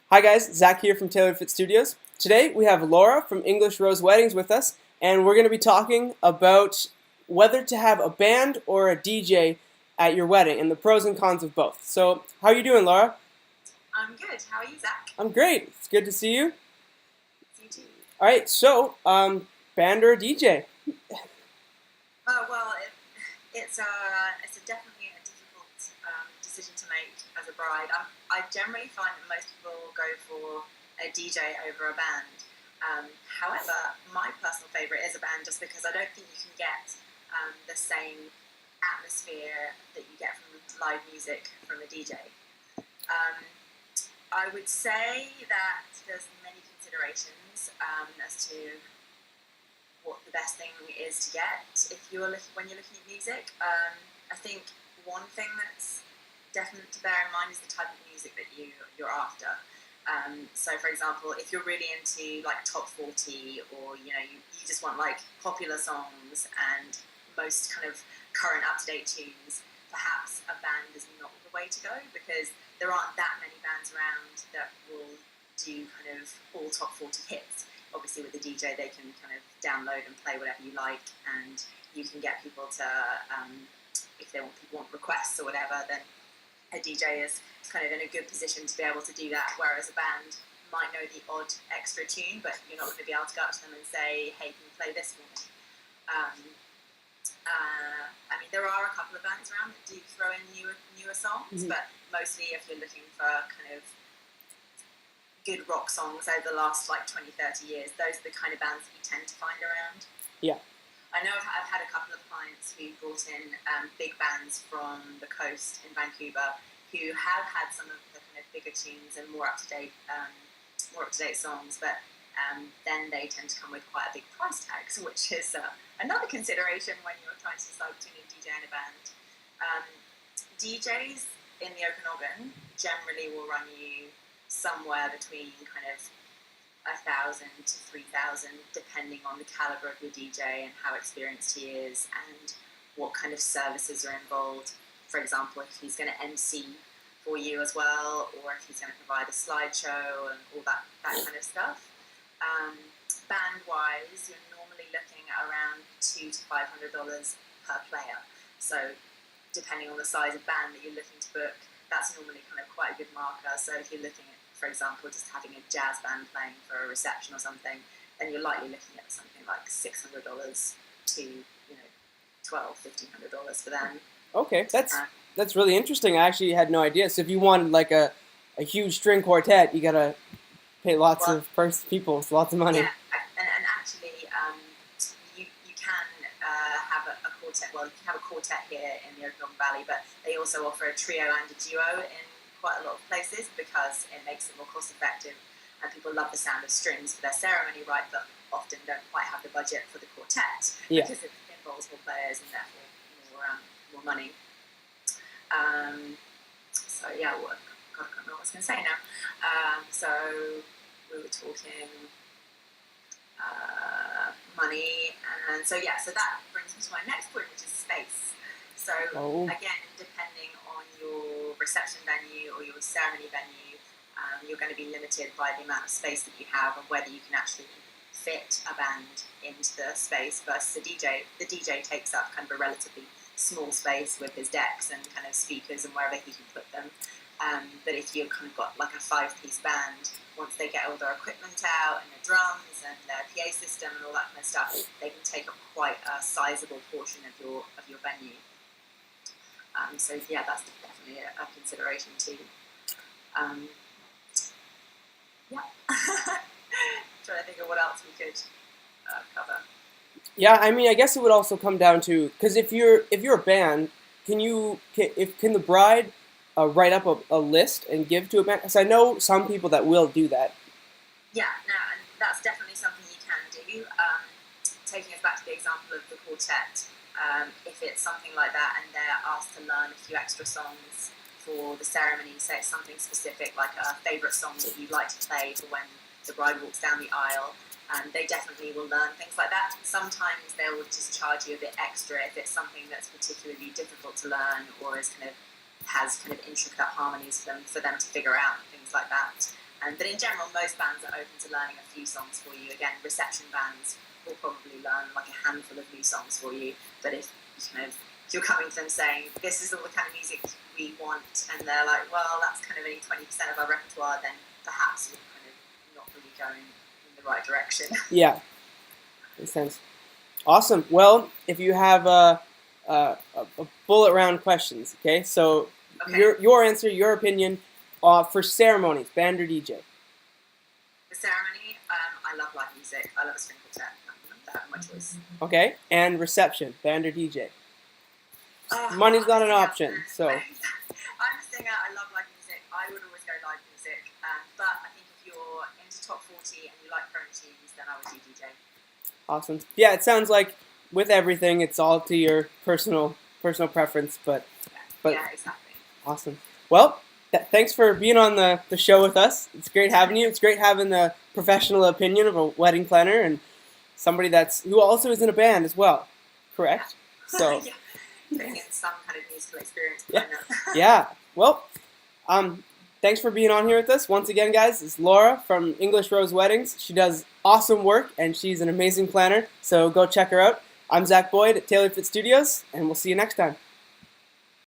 Hi guys, Zach here from Tailored Fit Studios. Today we have Laura from English Rose Weddings with us, and we're going to be talking about whether to have a band or a DJ at your wedding and the pros and cons of both. So, how are you doing, Laura? I'm good. How are you, Zach? I'm great. It's good to see you. You too. All right, so band or DJ? Well, it's definitely a difficult decision to make as a bride. I generally find that most people go for a DJ over a band. However, my personal favourite is a band just because I don't think you can get the same atmosphere that you get from live music from a DJ. I would say that there's many considerations as to what the best thing is to get when you're looking at music. I think one thing that's definite to bear in mind is the type of music that you're after. So, for example, if you're really into like top 40, or you just want like popular songs and most kind of current up-to-date tunes, perhaps a band is not the way to go, because there aren't that many bands around that will do kind of all top 40 hits. Obviously, with the DJ, they can kind of download and play whatever you like, and you can get people to, if they want requests or whatever, then a DJ is kind of in a good position to be able to do that, whereas a band might know the odd extra tune, but you're not going to be able to go up to them and say, hey, can you play this for me? I mean, there are a couple of bands around that do throw in newer songs, but mostly if you're looking for kind of good rock songs over the last like 20, 30 years, those are the kind of bands that you tend to find around. Yeah. I know I've had a couple of clients who brought in big bands from the coast in Vancouver who have had some of the kind of bigger tunes and more up to date songs, but then they tend to come with quite a big price tag, which is another consideration when you're trying to decide between a DJ and a band. DJs in the Okanagan generally will run you somewhere between kind of 1,000 to 3,000, depending on the caliber of your DJ and how experienced he is and what kind of services are involved. For example, if he's going to MC for you as well, or if he's going to provide a slideshow and all that kind of stuff. Band-wise, you're normally looking at around $200 to $500 per player. So, depending on the size of band that you're looking to book, that's normally kind of quite a good marker. So, if you're looking at, for example, just having a jazz band playing for a reception or something, then you're likely looking at something like $600 to $1,200, $1,500 for them. Okay, that's really interesting. I actually had no idea. So if you wanted like a huge string quartet, you gotta pay lots of people, it's lots of money. Yeah, and actually, you can have a quartet. Well, you can have a quartet here in the Okanagan Valley, but they also offer a trio and a duo in quite a lot of places because it makes it more cost effective, and people love the sound of strings for their ceremony, right? But often don't quite have the budget for the quartet because it involves more players and therefore more money. So yeah, God, I can't remember what I was going to say now. So we were talking money, and so that brings me to my next point, which is space. So again, depending on your reception venue or your ceremony venue, you're going to be limited by the amount of space that you have and whether you can actually fit a band into the space versus the DJ. The DJ takes up kind of a relatively small space with his decks and kind of speakers and wherever he can put them. But if you've kind of got like a 5-piece band, once they get all their equipment out and their drums and their PA system and all that kind of stuff, they can take up quite a sizable portion of your venue. So yeah, that's definitely a consideration too. Yeah. Trying to think of what else we could cover. Yeah, I mean, I guess it would also come down to, because if you're a band, can the bride write up a list and give to a band? Because I know some people that will do that. Yeah, no, and that's definitely something you can do. Taking us back to the example of the quartet, if it's something like that and they're asked to learn a few extra songs for the ceremony, say it's something specific like a favourite song that you'd like to play for when the bride walks down the aisle, they definitely will learn things like that. Sometimes they will just charge you a bit extra if it's something that's particularly difficult to learn or has kind of intricate harmonies for them to figure out and things like that. But in general, most bands are open to learning a few songs for you. Again, reception bands will probably learn like a handful of new songs for you. But if you're coming to them saying, this is all the kind of music we want, and they're like, well, that's kind of only 20% of our repertoire, then perhaps you're kind of not really going in the right direction. Yeah, makes sense. Awesome. Well, if you have a bullet round questions, okay? So your answer, your opinion for ceremonies, band or DJ? For ceremony, I love live music. I love a string quartet. That's my choice. Okay, and reception, band or DJ? Money's not an option, so. I'm a singer. I love live music. I would always go live music. But I think if you're into top 40 and you like current tunes, then I would do DJ. Awesome. Yeah, it sounds like with everything, it's all to your personal preference, but yeah, exactly. Awesome. Well, thanks for being on the show with us. It's great having you. It's great having the professional opinion of a wedding planner and somebody who also is in a band as well. Correct? Yeah. So. Yeah. Getting some kind of musical experience. Yeah. Yeah. Well, thanks for being on here with us. Once again, guys, it's Laura from English Rose Weddings. She does awesome work, and she's an amazing planner, so go check her out. I'm Zach Boyd at Taylor Fit Studios, and we'll see you next time.